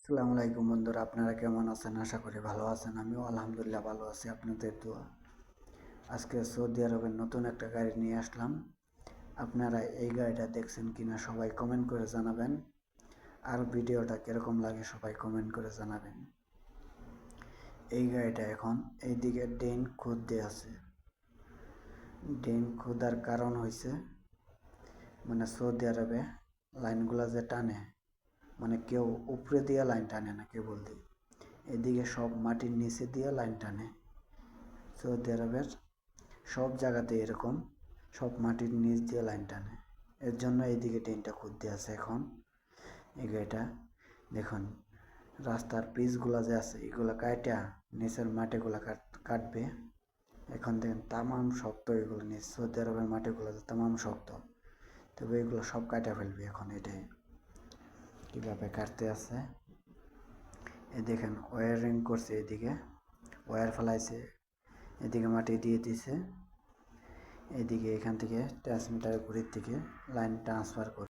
আসসালামু আলাইকুম বন্ধুরা, আপনারা কেমন আছেন? আশা করি ভালো আছেন। আমিও আলহামদুলিল্লাহ ভালো আছি, আপনাদের দোয়া। আজকে সৌদি আরবের নতুন একটা গাড়ি নিয়ে আসলাম। আপনারা এই গাড়িটা দেখছেন কিনা সবাই কমেন্ট করে জানাবেন। আর ভিডিওটা কিরকম লাগে সবাই কমেন্ট করে জানাবেন। এই গাড়িটা এখন এইদিকে ডেন খুঁজতে আছে। ডেন খোদার কারণ হয়েছে মানে সৌদি আরবে লাইনগুলা যে টানে, মানে কেউ উপরে দিয়ে লাইন টানে না, কেবল দিয়ে এদিকে সব মাটির নিচে দিয়ে লাইন টানে। সৌদি আরবের সব জায়গাতে এরকম, সব মাটির নিচ দিয়ে লাইন টানে। এর জন্য এইদিকে ট্রেনটা খুঁজতে আছে এখন। এই গাড়িটা দেখুন, রাস্তার পিচগুলা যে আছে এগুলা কাটা নিচের মাটিগুলা কাটবে। এখন দেখেন তামাম শক্ত, এগুলো নিচ সৌদি আরবের মাটিগুলো তামাম শক্ত, তবে এগুলো সব কাটা ফেলবে এখন। এটাই কীভাবে কাটতে আছে এ দেখেন, ওয়ারিং করছে, এদিকে ওয়্যার ফেলাইছে, এদিকে মাটি দিয়ে দিছে, এদিকে এখান থেকে ট্রান্সমিটারের ঘড়ির থেকে লাইন ট্রান্সফার করে